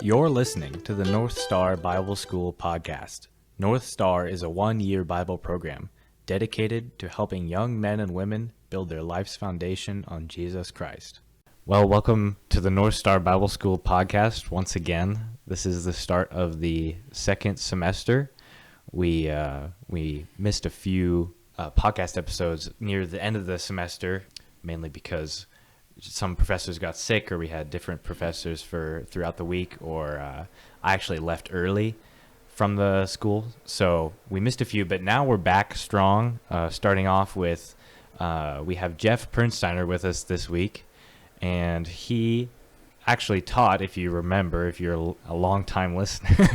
You're listening to the North Star Bible School podcast. North Star is a one-year Bible program dedicated to helping young men and women build their life's foundation on Jesus Christ. Well, welcome to the North Star Bible School podcast once again. This is the start of the second semester. We missed a few podcast episodes near the end of the semester, mainly because some professors got sick, or we had different professors throughout the week, or I actually left early from the school, so we missed a few. But now we're back strong. Starting off with, we have Jeff Pernsteiner with us this week, and he actually taught, if you remember, if you're a long time listener,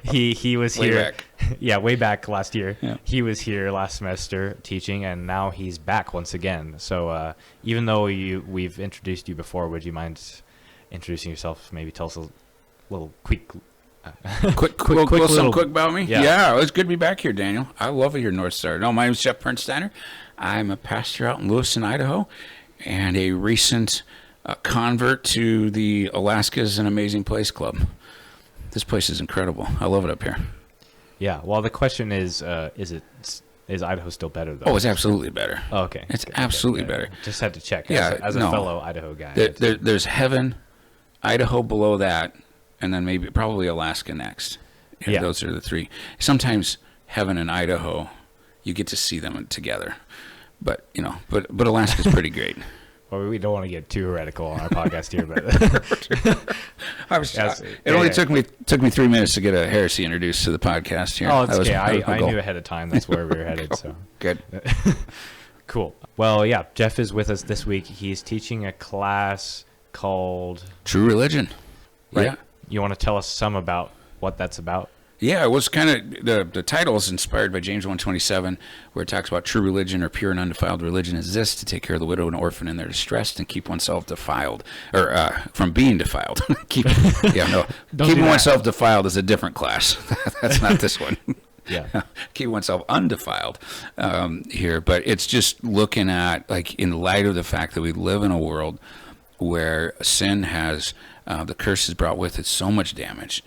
he was here. Way back. Yeah, way back last year. Yeah. He was here last semester teaching, and now he's back once again. So even though we've introduced you before, would you mind introducing yourself? Maybe tell us a little quick about me? Yeah. It's good to be back here, Daniel. I love it here, North Star. No, my name is Jeff Pernsteiner. I'm a pastor out in Lewiston, Idaho, and a recent convert to the Alaska is an Amazing Place Club. This place is incredible. I love it up here. Yeah. Well, the question is Idaho still better though? Oh, it's absolutely better. Oh, okay. It's absolutely better. Just had to check. Yeah, as a fellow Idaho guy. There's heaven, Idaho below that, and then probably Alaska next. Yeah. Those are the three. Sometimes heaven and Idaho, you get to see them together. But Alaska's pretty great. Well, we don't want to get too heretical on our podcast here, but it only took me 3 minutes to get a heresy introduced to the podcast here. Oh, it's okay. I knew ahead of time that's where we were headed. So good. Cool. Well, yeah, Jeff is with us this week. He's teaching a class called True Religion. Right? Yeah. You want to tell us some about what that's about? Yeah, it was kind of, the title is inspired by James 1:27, where it talks about true religion or pure and undefiled religion is this: to take care of the widow and orphan in their distress and keep oneself defiled, or from being defiled. Keeping oneself defiled is a different class. That's not this one. Yeah. Keep oneself undefiled here. But it's just looking at, like, in light of the fact that we live in a world where sin has, the curse has brought with it so much damage.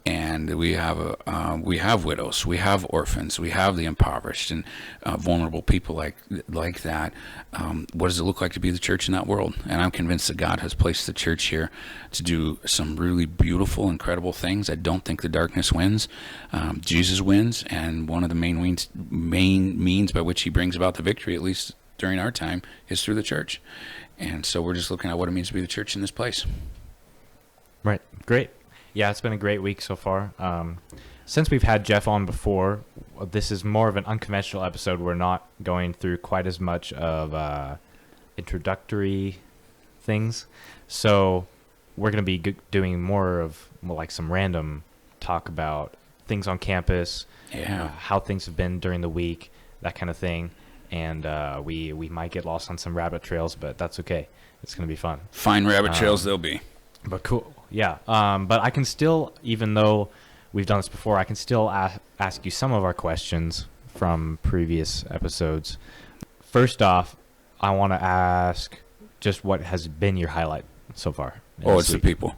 And we have widows, we have orphans, we have the impoverished and vulnerable people like that. What does it look like to be the church in that world? And I'm convinced that God has placed the church here to do some really beautiful, incredible things. I don't think the darkness wins. Jesus wins, and one of the main means by which he brings about the victory, at least during our time, is through the church. And so we're just looking at what it means to be the church in this place. Right. Great. Yeah, it's been a great week so far. Since we've had Jeff on before, this is more of an unconventional episode. We're not going through quite as much of introductory things. So we're going to be doing more of like some random talk about things on campus, how things have been during the week, that kind of thing. And we might get lost on some rabbit trails, but that's okay. It's going to be fun. Fine rabbit trails they'll be. But cool. Yeah, but I can still, even though we've done this before, I can still ask you some of our questions from previous episodes. First off, I want to ask just what has been your highlight so far. It's the people.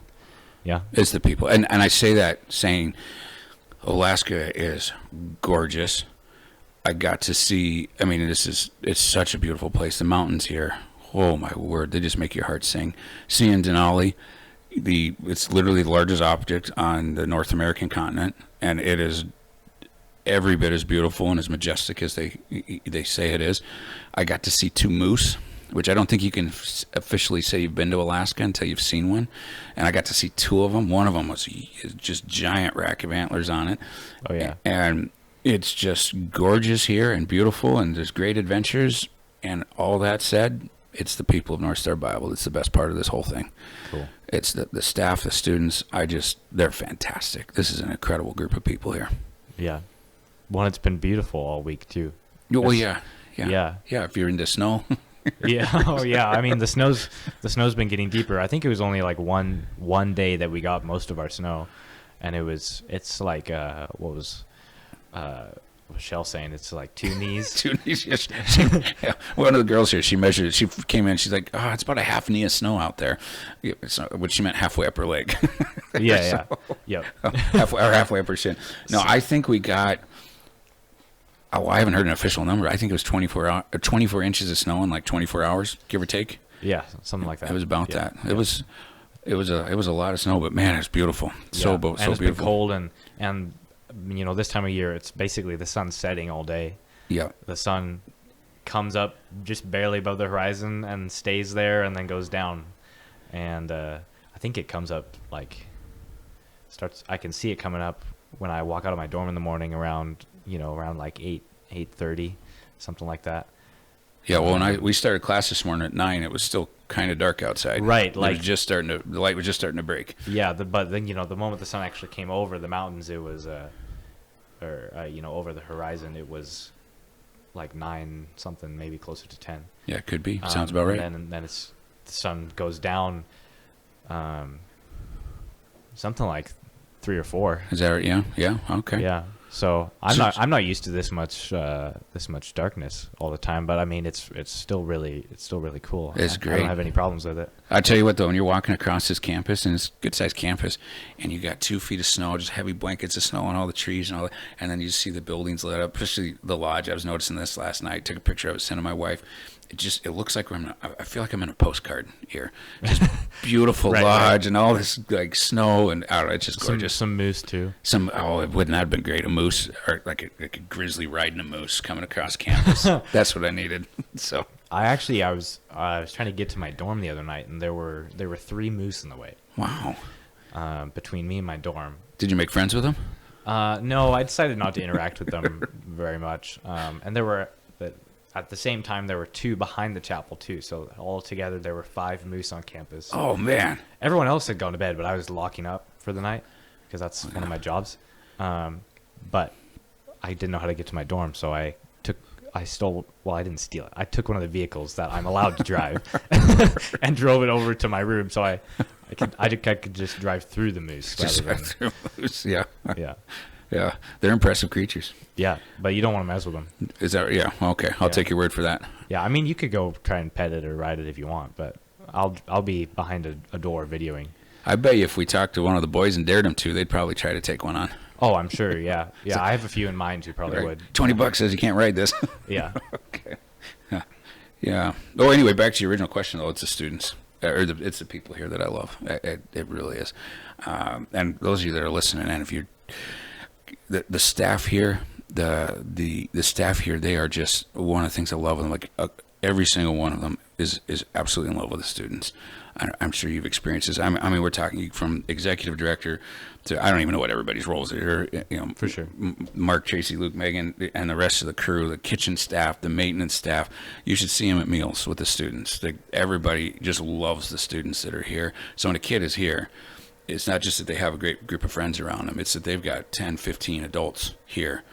Yeah? It's the people. And I say that saying Alaska is gorgeous. I got to see, it's such a beautiful place. The mountains here, oh my word, they just make your heart sing. Seeing Denali. It's literally the largest object on the North American continent, and it is every bit as beautiful and as majestic as they say it is. I got to see 2 moose, which I don't think you can officially say you've been to Alaska until you've seen one. And I got to see 2 of them. One of them was just giant rack of antlers on it. Oh, yeah. And it's just gorgeous here and beautiful, and there's great adventures. And all that said, it's the people of North Star Bible. It's the best part of this whole thing. Cool. It's the staff, the students. They're fantastic. This is an incredible group of people here. Yeah. One, it's been beautiful all week, too. Well, yeah. Yeah. Yeah, if you're into snow. Yeah. Oh, yeah. I mean, the snow's been getting deeper. I think it was only like one day that we got most of our snow. And it's like, Michelle saying? It's like 2 knees. 2 knees. Yeah. One of the girls here, she measured it. She came in. She's like, "Oh, it's about a half knee of snow out there," which she meant halfway up her leg. Yeah. Yep. halfway up her shin. No, I think we got. Oh, I haven't heard an official number. I think it was 24 inches of snow in like 24 hours, give or take. Yeah, something like that. It was about that. Yeah. It was a lot of snow, but man, it's beautiful. So and it's beautiful. been cold and this time of year, it's basically the sun's setting all day. Yeah. The sun comes up just barely above the horizon and stays there and then goes down. And I think it comes up I can see it coming up when I walk out of my dorm in the morning around like 8:30, something like that. Yeah, well, when we started class this morning at 9, it was still kind of dark outside. Right, the light was just starting to break. Yeah, but then the moment the sun actually came over the mountains, it was over the horizon, it was like 9 something, maybe closer to 10. Yeah, it could be. Sounds about right. And then the sun goes down, something like 3 or 4. Is that right? Yeah. Okay. Yeah. So I'm not used to this much darkness all the time, but I mean it's still really cool. It's great. I don't have any problems with it. I tell you what though, when you're walking across this campus, and it's a good sized campus, and you got 2 feet of snow, just heavy blankets of snow on all the trees and all that, and then you see the buildings lit up, especially the lodge. I was noticing this last night. Took a picture of it, sent to my wife. It looks like I feel like I'm in a postcard here. Just beautiful right, lodge and all this like snow, and I don't know, it's just gorgeous. Some moose too. It wouldn't have been great. A moose, or like a grizzly riding a moose coming across campus. That's what I needed. So I was trying to get to my dorm the other night, and there were 3 moose in the way. Wow. Between me and my dorm. Did you make friends with them? No, I decided not to interact with them very much. And at the same time, there were 2 behind the chapel too. So altogether, there were 5 moose on campus. Oh man! Everyone else had gone to bed, but I was locking up for the night because that's one of my jobs. But I didn't know how to get to my dorm, so I didn't steal it. I took one of the vehicles that I'm allowed to drive and drove it over to my room, so I could just drive through the moose. Through moose, yeah. Yeah. Yeah, they're impressive creatures. Yeah, but you don't want to mess with them. Is that? Yeah, okay. I'll take your word for that. Yeah, I mean, you could go try and pet it or ride it if you want, but I'll be behind a door videoing. I bet you if we talked to one of the boys and dared them to, they'd probably try to take one on. Oh, I'm sure. Yeah, yeah. I have a few in mind who probably would. $20 says you can't ride this. Yeah. Okay. Yeah. Oh, anyway, back to your original question though. It's the students, it's the people here that I love. It really is. And those of you that are listening, and if you're the staff here, the staff here, they are just one of the things I love them. Like every single one of them is absolutely in love with the students. I'm sure you've experienced this. I mean, we're talking from executive director to I don't even know what everybody's roles are. For sure. Mark, Tracy, Luke, Megan, and the rest of the crew, the kitchen staff, the maintenance staff. You should see them at meals with the students. Everybody just loves the students that are here. So when a kid is here, it's not just that they have a great group of friends around them. It's that they've got 10, 15 adults here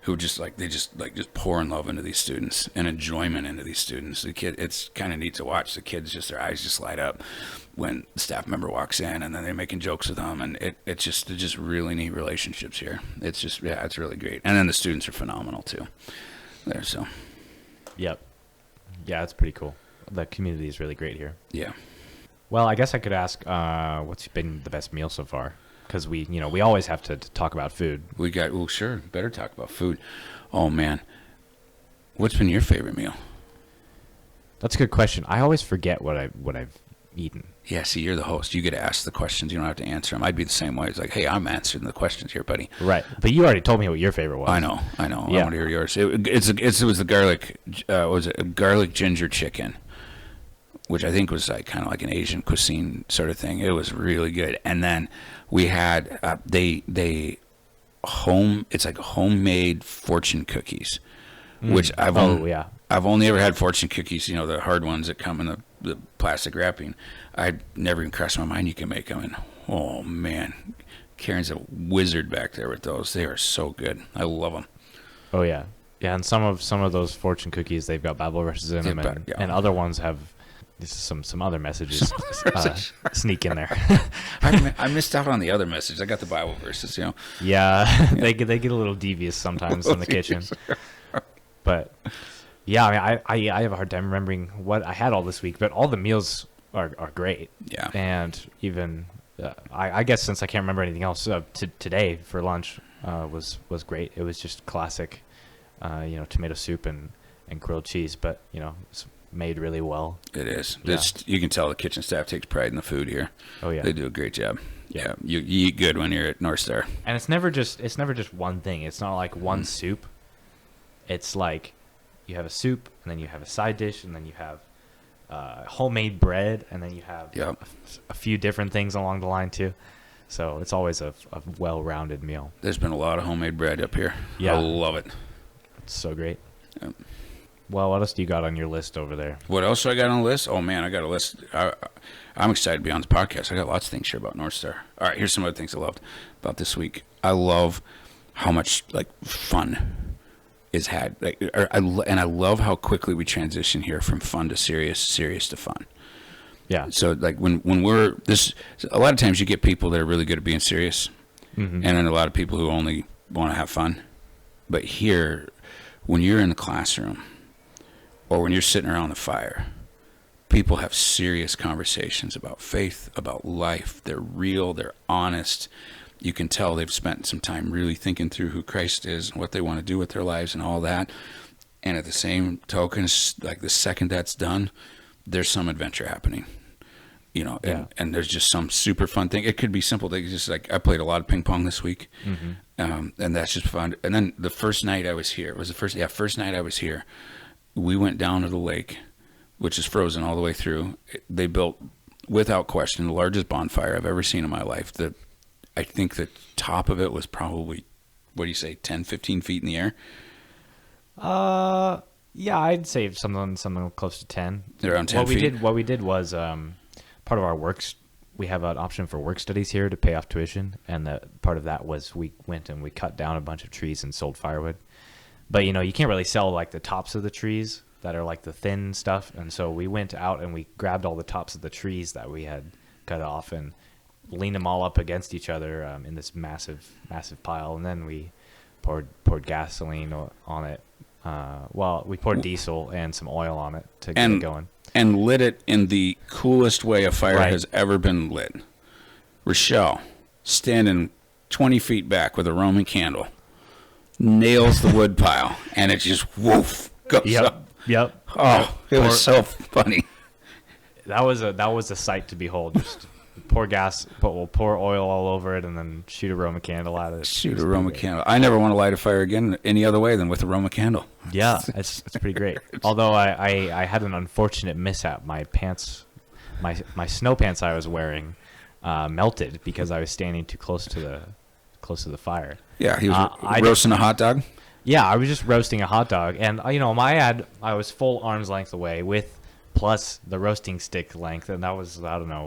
who just pour in love into these students and enjoyment into these students. The kid, it's kind of neat to watch. The kids their eyes just light up when the staff member walks in, and then they're making jokes with them, and they're just really neat relationships here. It's just it's really great. And then the students are phenomenal too. So. Yep. Yeah, it's pretty cool. The community is really great here. Yeah. Well, I guess I could ask, what's been the best meal so far? Because we always have to talk about food. Sure, better talk about food. Oh man, what's been your favorite meal? That's a good question. I always forget what I've eaten. Yeah, see, you're the host. You get to ask the questions. You don't have to answer them. I'd be the same way. It's like, hey, I'm answering the questions here, buddy. Right, but you already told me what your favorite was. I know. Yeah. I want to hear yours. It was the garlic. Was it garlic ginger chicken? Which I think was kind of like an Asian cuisine sort of thing. It was really good. And then we had it's like homemade fortune cookies, which I've only ever had fortune cookies, the hard ones that come in the plastic wrapping. I'd never even crossed my mind you can make them. And oh man, Karen's a wizard back there with those. They are so good. I love them. Oh yeah. Yeah, and some of those fortune cookies, they've got Bible verses in them, and other ones have some other messages sneak in there. I missed out on the other message. I got the Bible verses, Yeah, they get a little devious sometimes in the kitchen. But yeah, I mean, I have a hard time remembering what I had all this week, but all the meals are great. Yeah. And even I guess since I can't remember anything else, today for lunch was great. It was just classic, tomato soup and grilled cheese, but it's made really well. It is. Yeah. You can tell the kitchen staff takes pride in the food here. Oh yeah, they do a great job. Yeah. You eat good when you're at North Star. And it's never just one thing. It's not like one soup. It's like you have a soup, and then you have a side dish, and then you have homemade bread, and then you have a few different things along the line too. So it's always a well-rounded meal. There's been a lot of homemade bread up here. Yeah. I love it. It's so great. Yep. Well, what else do you got on your list over there? What else do I got on the list? Oh, man, I got a list. I'm excited to be on the podcast. I got lots of things here about North Star. All right, here's some other things I loved about this week. I love how much fun is had. I love how quickly we transition here from fun to serious to fun. Yeah. So when we're this, a lot of times you get people that are really good at being serious, and then a lot of people who only want to have fun. But here, when you're in the classroom, or when you're sitting around the fire, people have serious conversations about faith, about life. They're real, they're honest. You can tell they've spent some time really thinking through who Christ is and what they want to do with their lives and all that. And at the same token, the second that's done, there's some adventure happening. And there's just some super fun thing. It could be simple things, just I played a lot of ping pong this week, and that's just fun. And then the first night I was here, first night I was here, we went down to the lake, which is frozen all the way through. They built, without question, the largest bonfire I've ever seen in my life. I think the top of it was probably, 10, 15 feet in the air? Yeah, I'd say something close to 10. Around 10 feet. What we did was part of our works. We have an option for work studies here to pay off tuition, and part of that was we went and we cut down a bunch of trees and sold firewood. But you can't really sell the tops of the trees that are the thin stuff, and so we went out and we grabbed all the tops of the trees that we had cut off and leaned them all up against each other in this massive pile, and then we poured gasoline on it. We poured diesel and some oil on it to get it going. And lit it in the coolest way a fire has ever been lit. Rochelle, standing 20 feet back with a Roman candle, nails the wood pile, and it just goes up. Yep. Oh, it was so funny. That was a sight to behold. Just pour gas, but we'll pour oil all over it, and then shoot a Roman candle out of it. Shoot a Roman candle. I never want to light a fire again any other way than with a Roman candle. Yeah, it's pretty great. Although I had an unfortunate mishap. My pants, my snow pants I was wearing, melted because I was standing too close to the fire. Yeah, he was roasting a hot dog. Yeah, I was just roasting a hot dog, and I was full arm's length away with plus the roasting stick length, and that was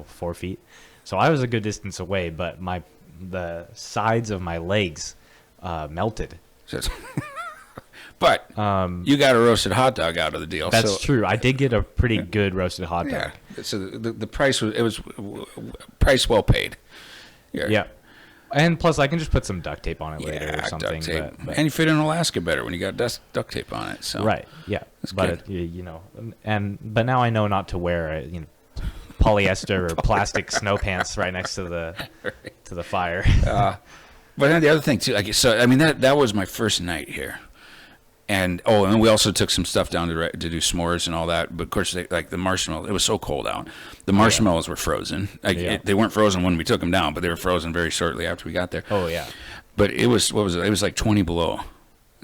4 feet. So I was a good distance away, but the sides of my legs melted. But you got a roasted hot dog out of the deal. That's true. I did get a pretty good roasted hot dog. Yeah. So the price was price well paid. Yeah. And plus, I can just put some duct tape on it later or something. Duct tape. But and you fit in Alaska better when you got duct tape on it. So right, yeah. That's but good. But now I know not to wear polyester or plastic snow pants right next to the fire. But then the other thing too, that was my first night here. And then we also took some stuff down to do s'mores and all that. But of course, the marshmallows. It was so cold out. The marshmallows were frozen. They weren't frozen when we took them down, but they were frozen very shortly after we got there. Oh yeah. But it was It was 20 below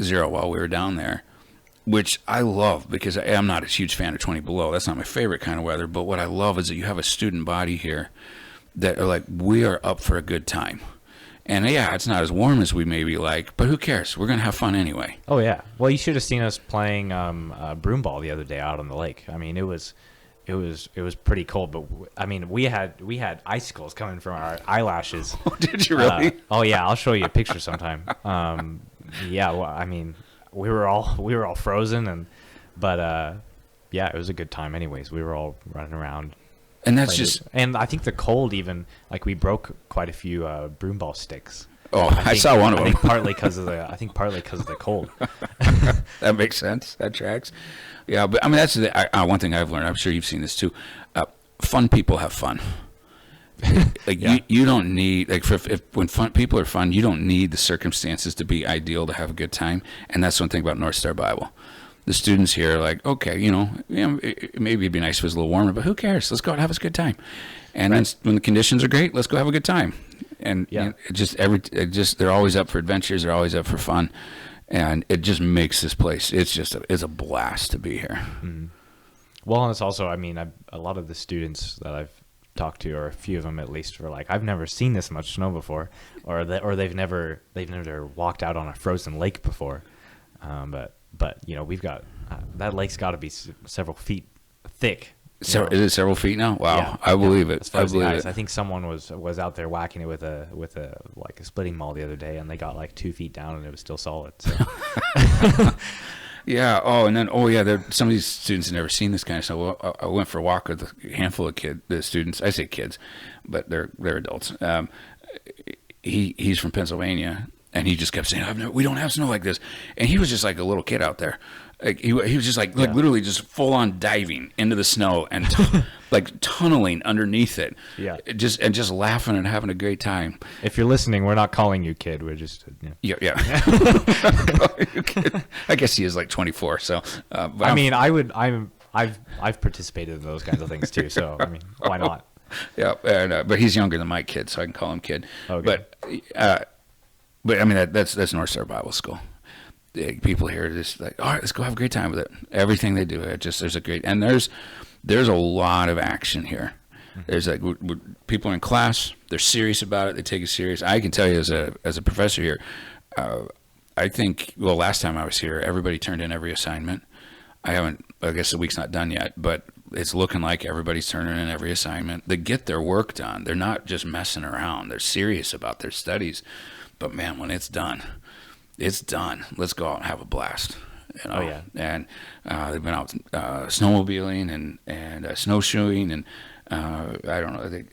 zero while we were down there, which I love because I'm not a huge fan of 20 below. That's not my favorite kind of weather. But what I love is that you have a student body here that are we are up for a good time. And it's not as warm as we maybe like, but who cares? We're gonna have fun anyway. Oh yeah. Well, you should have seen us playing broom ball the other day out on the lake. I mean, it was pretty cold, but we had icicles coming from our eyelashes. Oh, did you really? Oh yeah, I'll show you a picture sometime. Yeah. Well, we were all frozen, but yeah, it was a good time. Anyways, we were all running around. And that's just, and I think the cold even, like, we broke quite a few broom ball sticks. I saw one of them. I think partly because of the cold. That makes sense. That tracks. Yeah, but I mean, that's one thing I've learned. I'm sure you've seen this too. Fun people have fun. Like yeah. you don't need, like, when people are fun, you don't need the circumstances to be ideal to have a good time. And that's one thing about North Star Bible. The students here are like, okay, maybe it'd be nice if it was a little warmer, but who cares? Let's go out and have a good time. And then when the conditions are great, let's go have a good time. And yeah, they're always up for adventures. They're always up for fun. And it just makes this place, it's a blast to be here. Mm-hmm. Well, and it's also, I mean, a lot of the students that I've talked to, or a few of them at least, were like, I've never seen this much snow before, or they've never walked out on a frozen lake before. But we've got that lake's got to be several feet thick. Is it several feet now? Wow, yeah, I believe it. As far as the ice, I think someone was out there whacking it with a splitting maul the other day, and they got like 2 feet down, and it was still solid. So. Yeah. Some of these students have never seen this kind of stuff. Well, I went for a walk with a handful of the students. I say kids, but they're adults. He's from Pennsylvania, and he just kept saying, "We don't have snow like this." And he was just like a little kid out there. Like he was just like literally just full on diving into the snow and like tunneling underneath it. Yeah. Just laughing and having a great time. If you're listening, we're not calling you kid. We're just yeah. I guess he is like 24. So I mean, I've participated in those kinds of things too. So I mean, why not? Yeah, but he's younger than my kid, so I can call him kid. Okay. But I mean that's North Star Bible School. People here are just like, all right, let's go have a great time with it. Everything they do, there's a great, and there's a lot of action here. Mm-hmm. There's like people are in class, they're serious about it, they take it serious. I can tell you as a professor here, I think, well, last time I was here, everybody turned in every assignment. I guess the week's not done yet, but it's looking like everybody's turning in every assignment. They get their work done. They're not just messing around. They're serious about their studies. But man, when it's done, it's done. Let's go out and have a blast. Oh yeah. And they've been out snowmobiling and snowshoeing, and I don't know.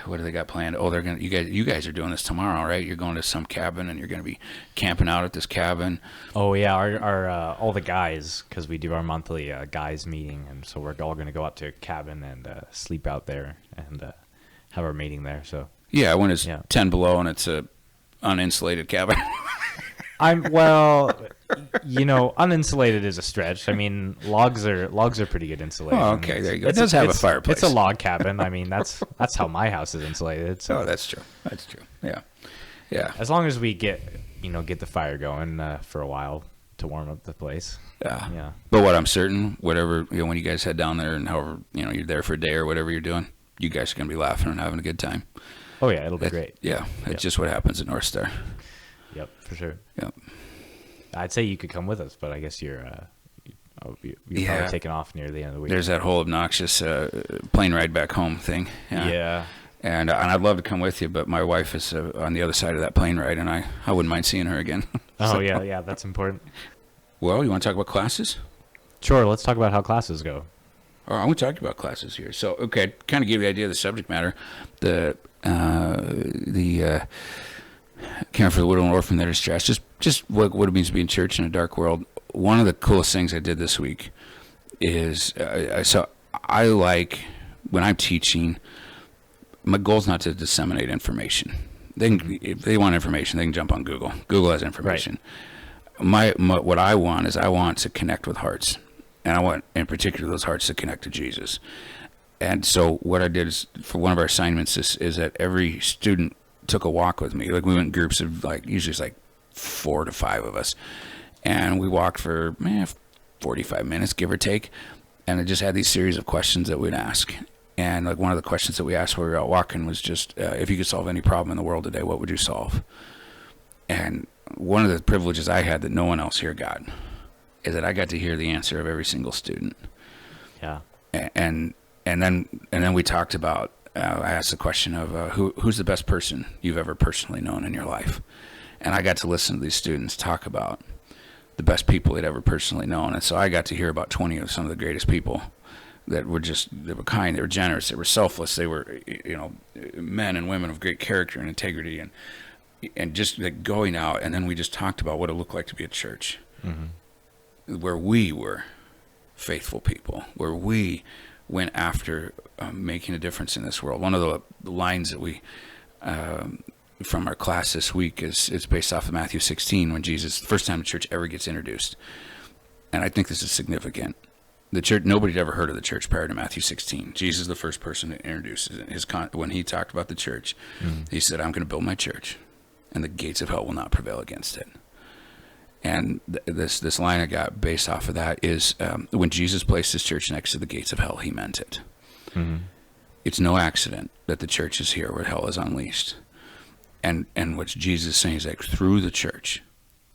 What do they got planned? Oh, they're gonna. You guys are doing this tomorrow, right? You're going to some cabin, and you're going to be camping out at this cabin. Oh yeah, our all the guys, because we do our monthly guys meeting, and so we're all going to go out to a cabin and sleep out there and have our meeting there. So yeah, when it's 10 below and it's a uninsulated cabin. Uninsulated is a stretch. I mean, logs are pretty good insulation. Oh, okay, there you go. It does have a fireplace. It's a log cabin. I mean, that's how my house is insulated. So. Oh, that's true. That's true. Yeah, yeah. As long as we get the fire going for a while to warm up the place. Yeah. Yeah. But what I'm certain, whatever when you guys head down there and however you're there for a day or whatever you're doing, you guys are gonna be laughing and having a good time. Oh yeah, it'll be great. Yeah, it's just what happens at North Star. Yep, for sure. Yep. I'd say you could come with us, but I guess you're probably taking off near the end of the week. There's that whole obnoxious plane ride back home thing. Yeah. And I'd love to come with you, but my wife is on the other side of that plane ride, and I wouldn't mind seeing her again. Oh, yeah, that's important. Well, you want to talk about classes? Sure, let's talk about how classes go. Oh, I want to talk about classes here. So, okay, kind of give you the idea of the subject matter. The caring for the widow and orphan that are distressed, just what it means to be in church in a dark world. One of the coolest things I did this week is, so I like, when I'm teaching, my goal is not to disseminate information. If they want information, they can jump on Google. Google has information. Right. What I want is I want to connect with hearts. And I want, in particular, those hearts to connect to Jesus. And so what I did is, for one of our assignments, is that every student took a walk with me. Like, we went in groups of usually it's 4 to 5 of us, and we walked for 45 minutes, give or take. And I just had these series of questions that we'd ask. And one of the questions that we asked while we were out walking was just, if you could solve any problem in the world today, what would you solve? And one of the privileges I had that no one else here got is that I got to hear the answer of every single student. Yeah. And then we talked about, I asked the question of who's the best person you've ever personally known in your life? And I got to listen to these students talk about the best people they'd ever personally known. And so I got to hear about 20 of some of the greatest people that were kind, they were generous, they were selfless, they were, men and women of great character and integrity, and just like going out. And then we just talked about what it looked like to be a church where we were faithful people, where we went after making a difference in this world. One of the lines that we from our class this week is based off of Matthew 16, when Jesus, the first time the church ever gets introduced. And I think this is significant. The church, nobody had ever heard of the church prior to Matthew 16. Jesus is the first person that introduces it. When he talked about the church, he said, I'm going to build my church, and the gates of hell will not prevail against it. And this line I got based off of that is, when Jesus placed his church next to the gates of hell, he meant it. It's no accident that the church is here where hell is unleashed. And what Jesus is saying is that through the church,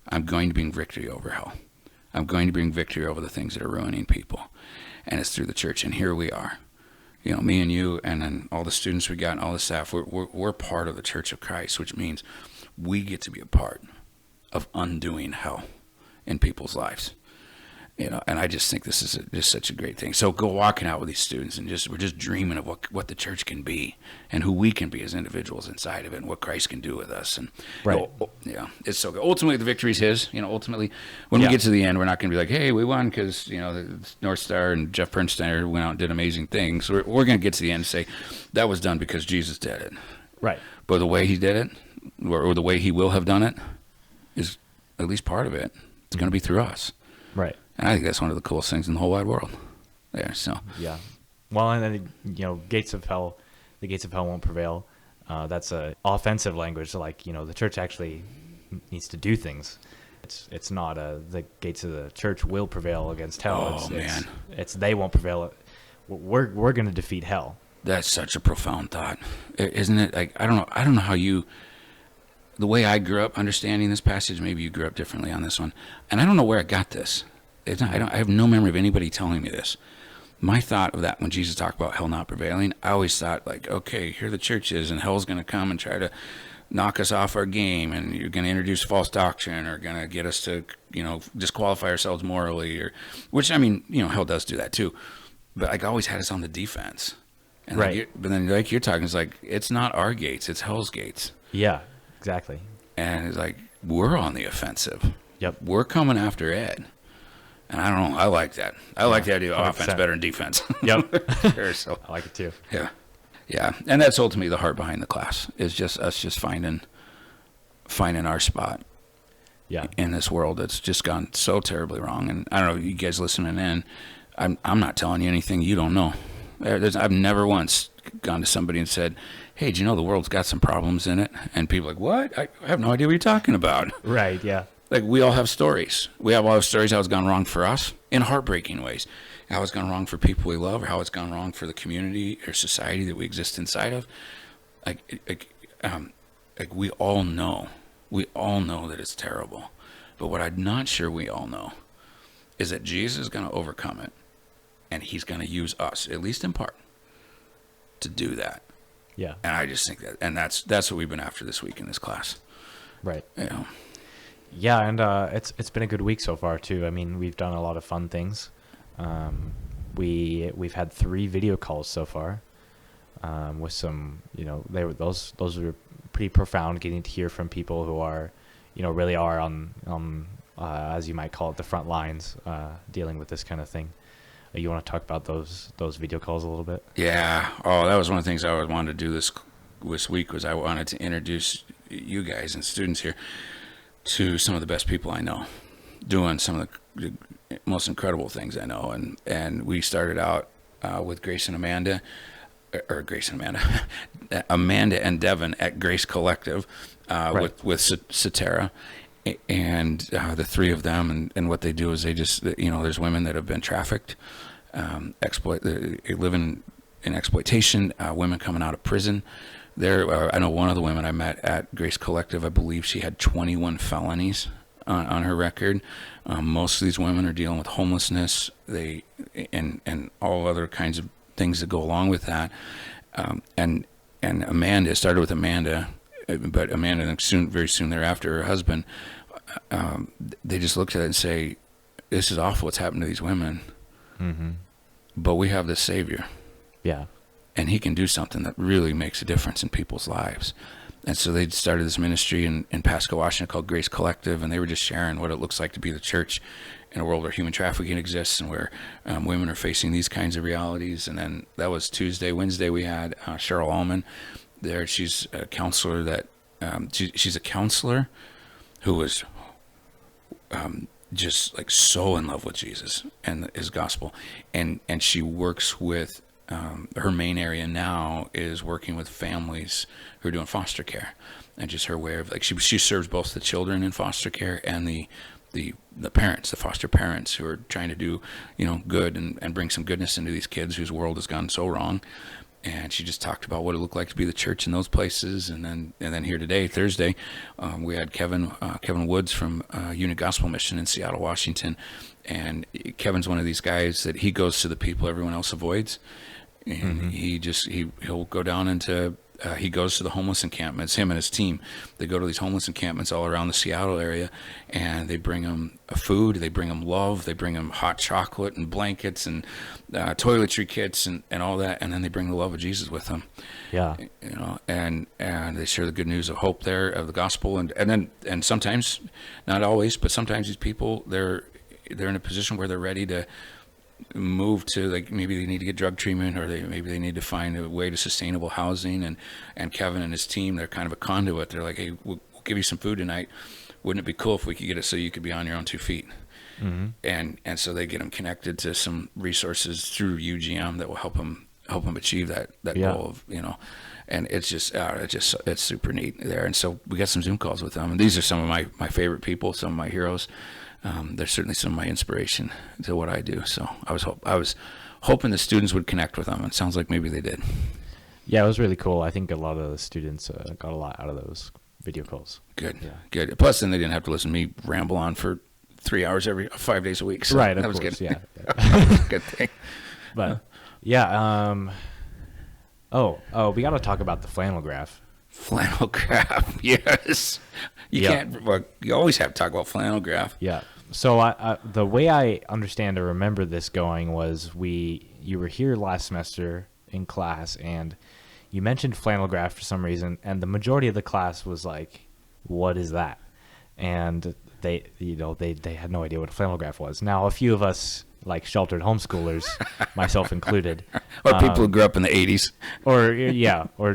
I'm going to bring victory over hell. I'm going to bring victory over the things that are ruining people. And it's through the church. And here we are. Me and you, and then all the students we got and all the staff, we're part of the Church of Christ, which means we get to be a part of undoing hell in people's lives. And I just think this is just such a great thing. So go walking out with these students, and we're just dreaming of what the church can be, and who we can be as individuals inside of it, and what Christ can do with us. And it's so good. Ultimately, the victory is his. Ultimately, when we get to the end, we're not going to be like, hey, we won because the North Star and Jeff Pernsteiner went out and did amazing things. We're going to get to the end and say that was done because Jesus did it. Right. But the way he did it, or the way he will have done it, is at least part of it. It's going to be through us. Right. And I think that's one of the coolest things in the whole wide world. There, so yeah. Well, and then the gates of hell won't prevail. That's a offensive language. Like the church actually needs to do things. It's not the gates of the church will prevail against hell. It's they won't prevail. We're going to defeat hell. That's such a profound thought, isn't it? Like I don't know how you. The way I grew up understanding this passage, maybe you grew up differently on this one, and I don't know where I got this. I have no memory of anybody telling me this. My thought of that when Jesus talked about hell not prevailing, I always thought like, okay, here the church is, and hell's going to come and try to knock us off our game, and you're going to introduce false doctrine, or going to get us to, disqualify ourselves morally, or which hell does do that too. But I always had us on the defense. And right. But then like you're talking, it's like it's not our gates, it's hell's gates. Yeah, exactly. And it's like we're on the offensive. Yep. We're coming after Ed. And I don't know. I like that. I like the idea of 100%. Offense better than defense. Yep. Sure, so. I like it too. Yeah. Yeah. And that's ultimately the heart behind the class, is just us just finding our spot in this world that's just gone so terribly wrong. And I don't know, you guys listening in, I'm not telling you anything you don't know. I've never once gone to somebody and said, hey, do you know the world's got some problems in it? And people are like, what? I have no idea what you're talking about. Right, yeah. Like, we all have stories. We have all have stories how it's gone wrong for us in heartbreaking ways. How it's gone wrong for people we love, or how it's gone wrong for the community or society that we exist inside of. Like we all know. We all know that it's terrible. But what I'm not sure we all know is that Jesus is going to overcome it. And he's going to use us, at least in part, to do that. Yeah. And I just think that, and that's what we've been after this week in this class. Right. Yeah, and it's been a good week so far too. I mean, we've done a lot of fun things. We've had 3 video calls so far, with some, those were pretty profound. Getting to hear from people who are, really are on as you might call it, the front lines, dealing with this kind of thing. You want to talk about those video calls a little bit? Yeah. Oh, that was one of the things I always wanted to do this week, was I wanted to introduce you guys and students here to some of the best people I know, doing some of the most incredible things I know. And we started out with Amanda and Devin at Grace Collective, right, with Satara. And the 3 of them, and what they do is they just, there's women that have been trafficked, they live in exploitation, women coming out of prison. I know one of the women I met at Grace Collective, I believe she had 21 felonies on her record. Most of these women are dealing with homelessness, and all other kinds of things that go along with that. And Amanda, it started with Amanda, but Amanda, very soon thereafter, her husband, they just looked at it and say, this is awful what's happened to these women, but we have this Savior. Yeah. And he can do something that really makes a difference in people's lives. And so they started this ministry in Pasco, Washington called Grace Collective, and they were just sharing what it looks like to be the church in a world where human trafficking exists and where women are facing these kinds of realities. And then that was Tuesday. Wednesday we had Cheryl Allman there. She's a counselor that she's a counselor who was just like so in love with Jesus and his gospel, and she works with her main area now is working with families who are doing foster care, and just her way of like she serves both the children in foster care and the parents, the foster parents who are trying to do good and bring some goodness into these kids whose world has gone so wrong. And she just talked about what it looked like to be the church in those places. And then here today, Thursday, we had Kevin Woods from Unit Gospel Mission in Seattle, Washington. And Kevin's one of these guys that he goes to the people everyone else avoids. And he'll go down into he goes to the homeless encampments. Him and his team, they go to these homeless encampments all around the Seattle area, and they bring them food, they bring them love, they bring them hot chocolate and blankets and toiletry kits and all that, and then they bring the love of Jesus with them. Yeah, and they share the good news of hope there, of the gospel, and sometimes, not always, but sometimes these people they're in a position where they're ready to move to, like, maybe they need to get drug treatment, or maybe they need to find a way to sustainable housing, and Kevin and his team, they're kind of a conduit. They're like, hey, we'll give you some food tonight. Wouldn't it be cool if we could get it so you could be on your own 2 feet? And so they get them connected to some resources through UGM that will help them achieve that goal of, and it's super neat there. And so we got some Zoom calls with them, and these are some of my favorite people, some of my heroes. They're certainly some of my inspiration to what I do. So I was hoping the students would connect with them. It sounds like maybe they did. Yeah, it was really cool. I think a lot of the students got a lot out of those video calls. Good, yeah. Good. Plus, then they didn't have to listen to me ramble on for 3 hours every 5 days a week. So right, of that was course, good. Yeah. Good thing. But yeah. We got to talk about the flannel graph. Flannel graph, yes. You always have to talk about flannel graph. Yeah. So the way I understand or remember this going was you were here last semester in class, and you mentioned flannel graph for some reason, and the majority of the class was like, "What is that?" And they had no idea what a flannel graph was. Now, a few of us, like sheltered homeschoolers, myself included, or people who grew up in the 80s, or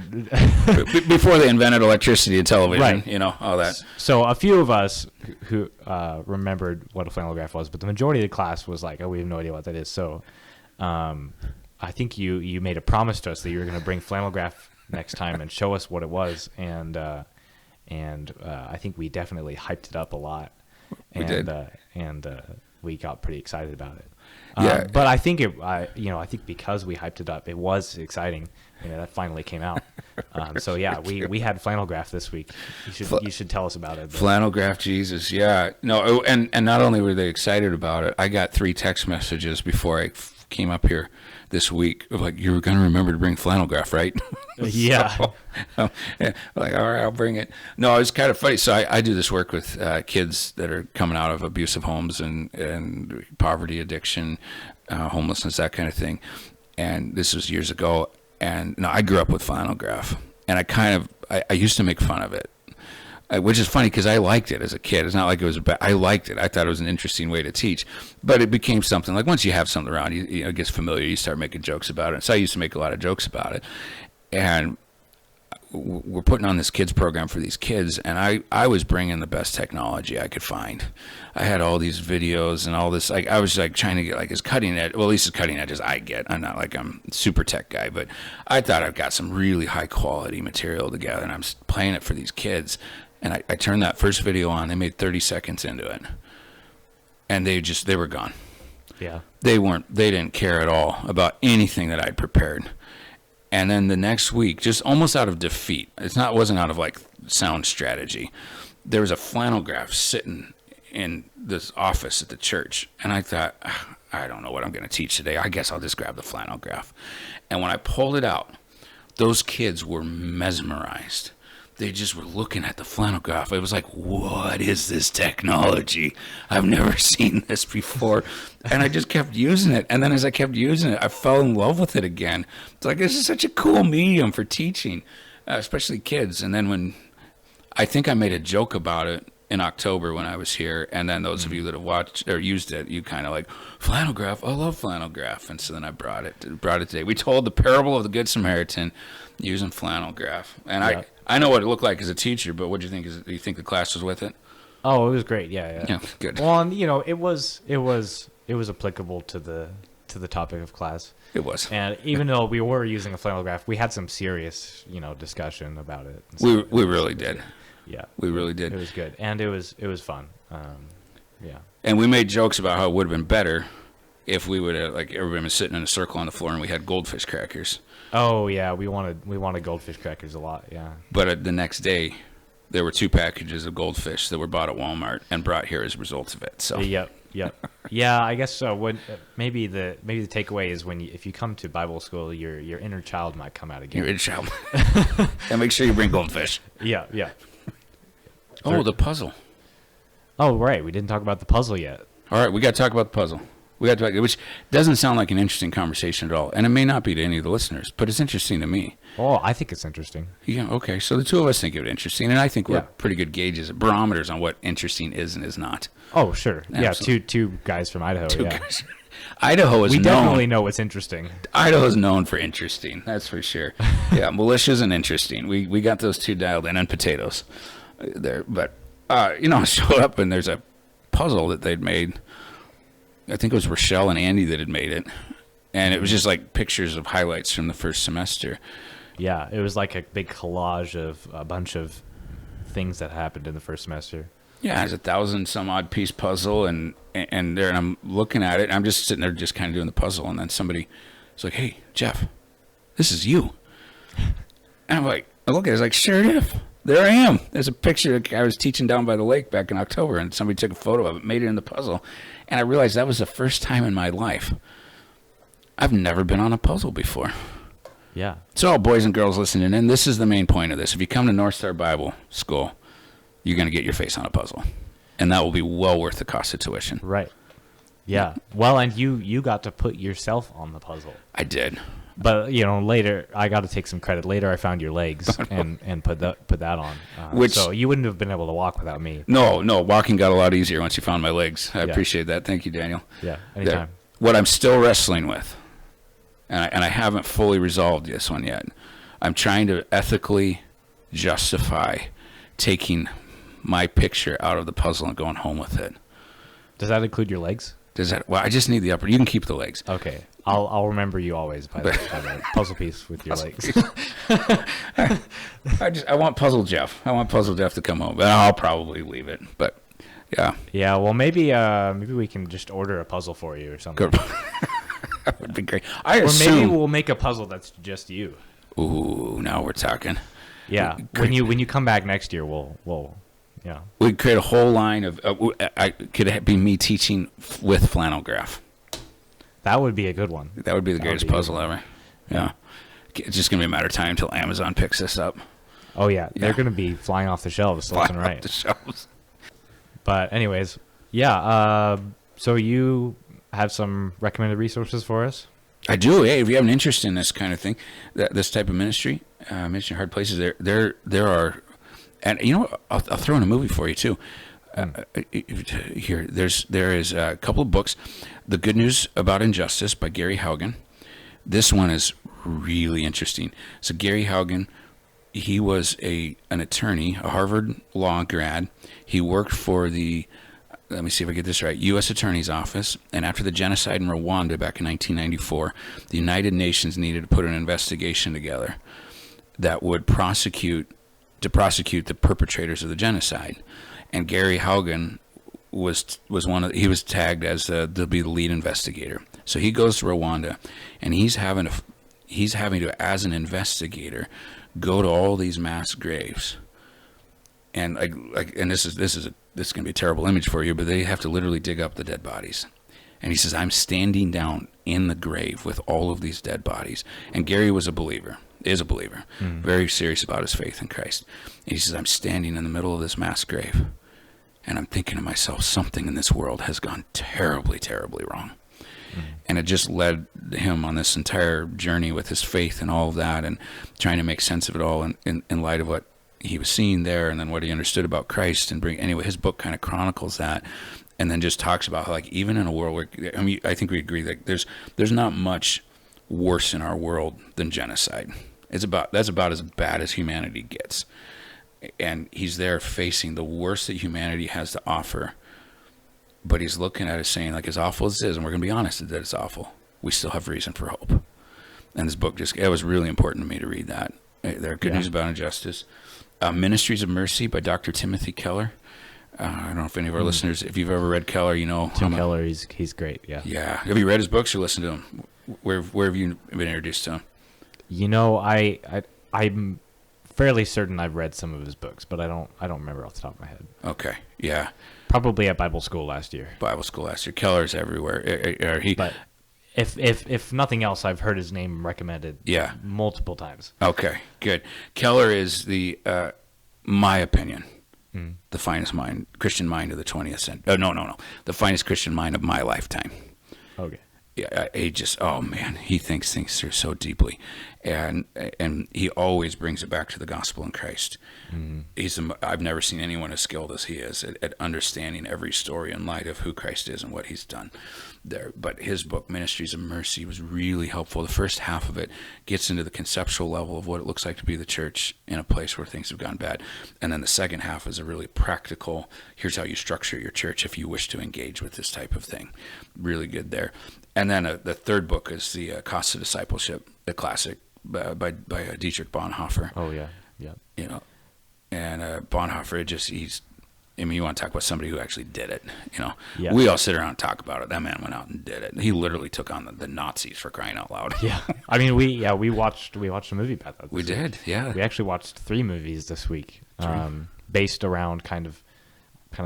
before they invented electricity and television, right. All that. So a few of us who remembered what a flannel graph was, but the majority of the class was like, "Oh, we have no idea what that is." So I think you made a promise to us that you were going to bring flannel graph next time and show us what it was, and I think we definitely hyped it up a lot. We did. And we got pretty excited about it. Yeah. But I think I think because we hyped it up, it was exciting. That finally came out. So yeah, we had flannel graph this week. You should tell us about it. Flannel graph, Jesus. Yeah. No. And not only were they excited about it, I got 3 text messages before I came up here this week of like, "You're going to remember to bring flannel graph, right?" Yeah. So, like, all right, I'll bring it. No, it was kind of funny. So I do this work with kids that are coming out of abusive homes and poverty, addiction, homelessness, that kind of thing. And this was years ago. And I grew up with flannel graph, and I used to make fun of it, which is funny because I liked it as a kid. It's not like it was I liked it. I thought it was an interesting way to teach, but it became something like, once you have something around, it gets familiar. You start making jokes about it. So I used to make a lot of jokes about it, and we're putting on this kids program for these kids, and I was bringing the best technology I could find. I had all these videos and all this, like, I was like trying to get like as cutting edge, well, at least as cutting edge as I get. I'm not like I'm a super tech guy, but I thought I've got some really high quality material together, and I'm playing it for these kids. And I turned that first video on. They made 30 seconds into it, and they were gone. Yeah. They didn't care at all about anything that I'd prepared. And then the next week, just almost out of defeat, wasn't out of like sound strategy, there was a flannel graph sitting in this office at the church. And I thought, I don't know what I'm going to teach today. I guess I'll just grab the flannel graph. And when I pulled it out, those kids were mesmerized. they just were looking at the flannel graph. It was like, what is this technology? I've never seen this before. And I just kept using it. And then as I kept using it, I fell in love with it again. It's like, this is such a cool medium for teaching, especially kids. And then I think I made a joke about it in October when I was here. And then those of you that have watched or used it, you kind of like, flannel graph, I love flannel graph. And so then I brought it today. We told the parable of the Good Samaritan using flannel graph. And I know what it looked like as a teacher, but what do you think? Do you think the class was with it? Oh, it was great. Yeah, good. Well, and, it was applicable to the topic of class. It was. And even though we were using a flannel graph, we had some serious, discussion about it. We really did. Yeah, we really did. It was good, and it was fun. Yeah. And we made jokes about how it would have been better if we would have, like, everybody was sitting in a circle on the floor and we had goldfish crackers. Oh yeah, we wanted goldfish crackers a lot. Yeah. But the next day, there were 2 packages of goldfish that were bought at Walmart and brought here as a result of it. So. Yep. Yeah, I guess so. When maybe the takeaway is if you come to Bible school, your inner child might come out again. Your inner child. And make sure you bring goldfish. Yeah. Oh, the puzzle. Oh, right. We didn't talk about the puzzle yet. All right, we got to talk about the puzzle. Which doesn't sound like an interesting conversation at all, and it may not be to any of the listeners, but it's interesting to me. Oh, I think it's interesting. Yeah, okay. So the two of us think it interesting, and I think we're pretty good gauges, barometers on what interesting is and is not. Oh, sure. Absolutely. Yeah, two guys from Idaho. Two guys. Idaho is known. We definitely know what's interesting. Idaho is known for interesting, that's for sure. Yeah, militias and interesting. We got those 2 dialed in, and potatoes there. But, I showed up, and there's a puzzle that they'd made. I think it was Rochelle and Andy that had made it. And it was just like pictures of highlights from the first semester. Yeah, it was like a big collage of a bunch of things that happened in the first semester. Yeah, it's 1,000-some-odd piece puzzle, and I'm looking at it. And I'm just sitting there just kind of doing the puzzle. And then somebody was like, hey, Jeff, this is you. And I'm like, I look at it, it's like, sure enough. There I am. There's a picture. I was teaching down by the lake back in October, and somebody took a photo of it, made it in the puzzle. And I realized that was the first time in my life. I've never been on a puzzle before. Yeah. So, boys and girls listening in, this is the main point of this. If you come to North Star Bible School, you're going to get your face on a puzzle. And that will be well worth the cost of tuition. Right. Yeah. Well, and you got to put yourself on the puzzle. I did. But, later, I got to take some credit. Later, I found your legs and put that on. So you wouldn't have been able to walk without me. No, walking got a lot easier once you found my legs. I appreciate that. Thank you, Daniel. Yeah, anytime. What I'm still wrestling with, and I haven't fully resolved this one yet, I'm trying to ethically justify taking my picture out of the puzzle and going home with it. Does that include your legs? Well, I just need the upper. You can keep the legs. Okay. I'll remember you always by the puzzle piece with your legs. I want Puzzle Jeff. I want Puzzle Jeff to come home, but I'll probably leave it. But yeah. Yeah. Well, maybe we can just order a puzzle for you or something. That would be great. Maybe we'll make a puzzle that's just you. Ooh, now we're talking. Yeah. When you come back next year, we'll. Yeah. We'd create a whole line of. Could it be me teaching with flannel graph? That would be a good one. That would be the greatest puzzle ever. Yeah. It's just going to be a matter of time until Amazon picks this up. Oh, yeah. They're going to be flying off the shelves left and right. Off the shelves. But anyways, yeah. So you have some recommended resources for us? I do. Hey, if you have an interest in this kind of thing, this type of ministry, Ministry Hard Places, there are, and I'll throw in a movie for you too. Here, there is a couple of books. The Good News About Injustice by Gary Haugen. This one is really interesting. So Gary Haugen, he was an attorney, a Harvard law grad. He worked for the, let me see if I get this right, U.S. Attorney's Office. And after the genocide in Rwanda back in 1994, the United Nations needed to put an investigation together that would prosecute the perpetrators of the genocide. And Gary Haugen was he was tagged as to be the lead investigator. So he goes to Rwanda, and he's having to, as an investigator, go to all these mass graves. And and this is gonna be a terrible image for you, but they have to literally dig up the dead bodies. And he says, I'm standing down in the grave with all of these dead bodies. And Gary was a believer. is a believer, very serious about his faith in Christ. And he says, I'm standing in the middle of this mass grave, and I'm thinking to myself, something in this world has gone terribly, terribly wrong. And it just led him on this entire journey with his faith and all of that, and trying to make sense of it all in light of what he was seeing there, and then what he understood about Christ. And anyway, his book kind of chronicles that, and then just talks about how, like, even in a world where, I mean, I think we agree that there's not much worse in our world than genocide. That's about as bad as humanity gets. And he's there facing the worst that humanity has to offer. But he's looking at it saying, like, as awful as it is, and we're going to be honest that it's awful, we still have reason for hope. And this book it was really important to me to read that. There are Good News About Injustice. Ministries of Mercy by Dr. Timothy Keller. I don't know if any of our listeners, if you've ever read Keller, you know. Tim Keller, he's great, yeah. Yeah. Have you read his books or listened to him? Where have you been introduced to him? You know, I'm fairly certain I've read some of his books, but I don't remember off the top of my head. Okay, yeah. Probably at Bible school last year. Keller's everywhere. But if nothing else, I've heard his name recommended multiple times. Okay, good. Keller is my opinion, the finest Christian mind of the 20th century. No. The finest Christian mind of my lifetime. Okay. Yeah, he just, oh man, he thinks things through so deeply, and he always brings it back to the gospel in Christ. I've never seen anyone as skilled as he is at understanding every story in light of who Christ is and what he's done there. But his book, Ministries of Mercy, was really helpful. The first half of it gets into the conceptual level of what it looks like to be the church in a place where things have gone bad. And then the second half is a really practical, here's how you structure your church if you wish to engage with this type of thing. Really good there. And then the third book is the Cost of Discipleship, the classic by Dietrich Bonhoeffer. Oh yeah. You know, and Bonhoeffer, you want to talk about somebody who actually did it. You know, we all sit around and talk about it. That man went out and did it. He literally took on the Nazis, for crying out loud. Yeah, I mean, we watched a movie about that. We did, yeah. We actually watched 3 movies this week, based around kind of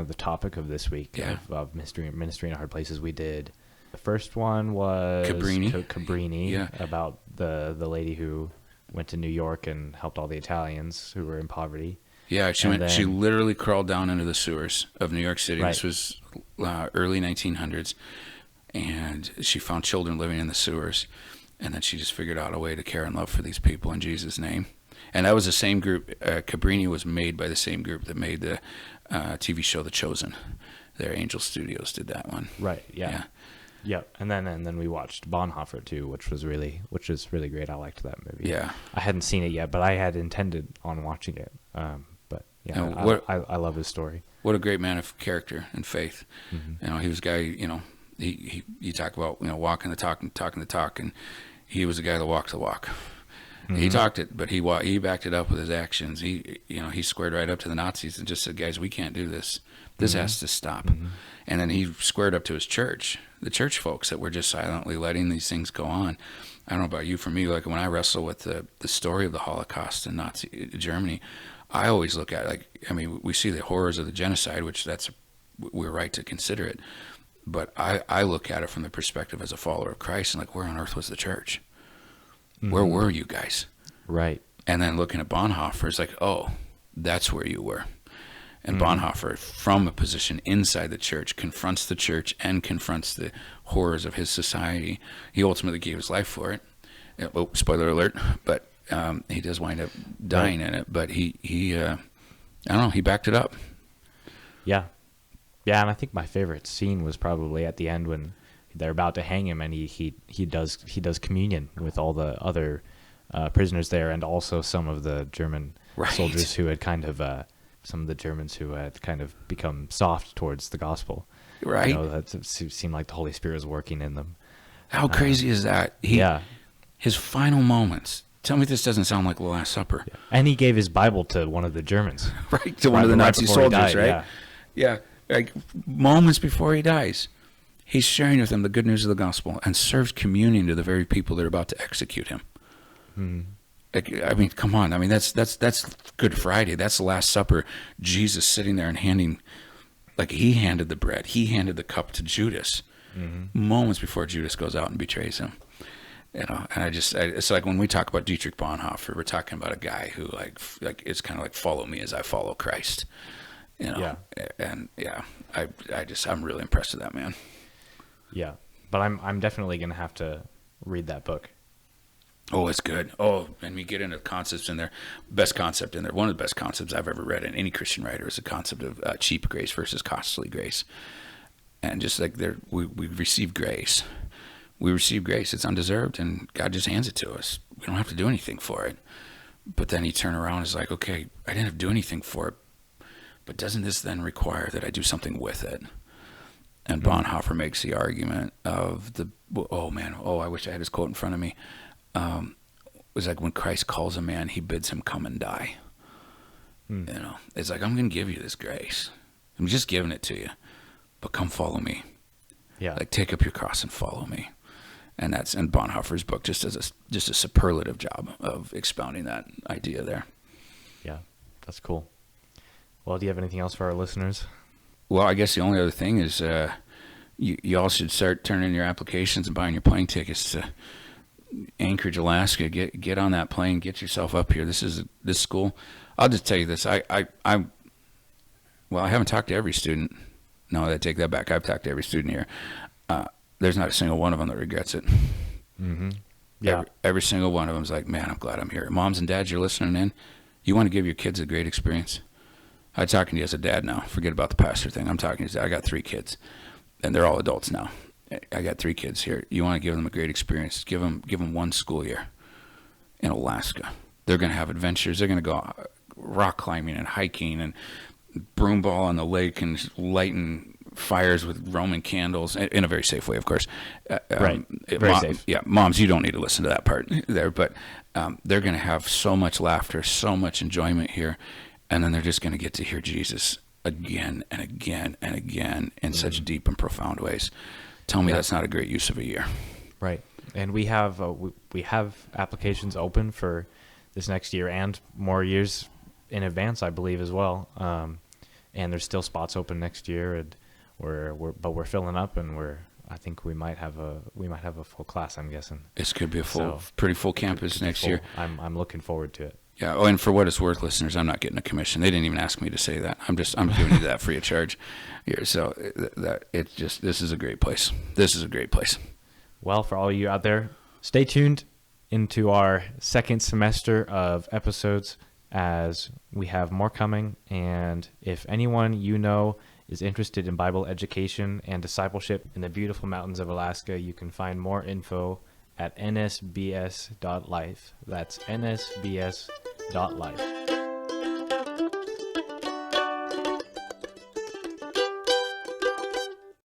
the topic of this week of ministry in hard places. We did. The first one was Cabrini, about the lady who went to New York and helped all the Italians who were in poverty. Yeah, she literally crawled down into the sewers of New York City. Right. This was early 1900s, and she found children living in the sewers, and then she just figured out a way to care and love for these people in Jesus' name. And that was the same group. Cabrini was made by the same group that made the TV show The Chosen. Their Angel Studios did that one. Right. Yeah. Yeah, and then we watched Bonhoeffer too, which was really great. I liked that movie. Yeah, I hadn't seen it yet, but I had intended on watching it. But yeah, I love his story. What a great man of character and faith. Mm-hmm. You know, he was a guy. You know, you talk about walking the talk and talking the talk, and he was a guy that walked the walk. Mm-hmm. He talked it, but he backed it up with his actions. He squared right up to the Nazis and just said, "Guys, we can't do this. This has to stop." Mm-hmm. And then he squared up to his church, the church folks that were just silently letting these things go on. I don't know about you, for me, like when I wrestle with the story of the Holocaust in Nazi Germany, I always look at we see the horrors of the genocide, which we're right to consider it. But I look at it from the perspective as a follower of Christ, and like, where on earth was the church? Mm-hmm. Where were you guys? Right. And then looking at Bonhoeffer, it's like, oh, that's where you were. And Bonhoeffer, from a position inside the church, confronts the church and confronts the horrors of his society. He ultimately gave his life for it. Oh, spoiler alert! But he does wind up dying in it. But he I don't know. He backed it up. Yeah, and I think my favorite scene was probably at the end when they're about to hang him, and he does communion with all the other prisoners there, and also some of the German soldiers who had kind of. Some of the Germans who had kind of become soft towards the gospel. Right. That seemed like the Holy Spirit was working in them. How crazy is that? His final moments. Tell me this doesn't sound like the Last Supper. Yeah. And he gave his Bible to one of the Germans. Right, to one of the Nazi soldiers, right? Yeah. Like moments before he dies, he's sharing with them the good news of the gospel and serves communion to the very people that are about to execute him. Hmm. I mean, come on. I mean, that's Good Friday. That's the Last Supper. Jesus sitting there and he handed the bread. He handed the cup to Judas moments before Judas goes out and betrays him. You know, and it's like when we talk about Dietrich Bonhoeffer, we're talking about a guy who like it's kind of like follow me as I follow Christ. You know, Yeah. And I'm really impressed with that man. Yeah, but I'm definitely gonna have to read that book. Oh, it's good. Oh, and we get into concepts in there. Best concept in there. One of the best concepts I've ever read in any Christian writer is the concept of cheap grace versus costly grace. And just like we receive grace. We receive grace. It's undeserved, and God just hands it to us. We don't have to do anything for it. But then he turned around and is like, okay, I didn't have to do anything for it, but doesn't this then require that I do something with it? And Bonhoeffer makes the argument of I wish I had his quote in front of me. It was like when Christ calls a man, he bids him come and die. You know, it's like, I'm going to give you this grace. I'm just giving it to you, but come follow me. Yeah. Like, take up your cross and follow me. And that's in Bonhoeffer's book, just a superlative job of expounding that idea there. Yeah, that's cool. Well, do you have anything else for our listeners? Well, I guess the only other thing is you all should start turning in your applications and buying your plane tickets to Anchorage, Alaska. Get on that plane. Get yourself up here. This school. I'll just tell you this. I haven't talked to every student. No, I take that back. I've talked to every student here. There's not a single one of them that regrets it. Mm-hmm. Yeah. Every single one of them is like, man, I'm glad I'm here. Moms and dads, you're listening in. You want to give your kids a great experience? I'm talking to you as a dad now. Forget about the pastor thing. I'm talking to you. I got 3 kids, and they're all adults now. I got 3 kids here. You want to give them a great experience? Give them 1 school year in Alaska. They're going to have adventures. They're going to go rock climbing and hiking and broomball on the lake and lighting fires with Roman candles in a very safe way, of course. Right. Very safe. Yeah, moms, you don't need to listen to that part there, but they're going to have so much laughter, so much enjoyment here, and then they're just going to get to hear Jesus again and again and again in such deep and profound ways. Tell me that's not a great use of a year. Right. And we have applications open for this next year and more years in advance, I believe, as well. And there's still spots open next year, and we're filling up, and I think we might have a full class, I'm guessing. This could be pretty full campus next year. I'm looking forward to it. Yeah. Oh, and for what it's worth, listeners, I'm not getting a commission. They didn't even ask me to say that. I'm giving you that free of charge here. So this is a great place. This is a great place. Well, for all of you out there, stay tuned into our second semester of episodes as we have more coming. And if anyone you know is interested in Bible education and discipleship in the beautiful mountains of Alaska, you can find more info at nsbs.life. That's nsbs.life.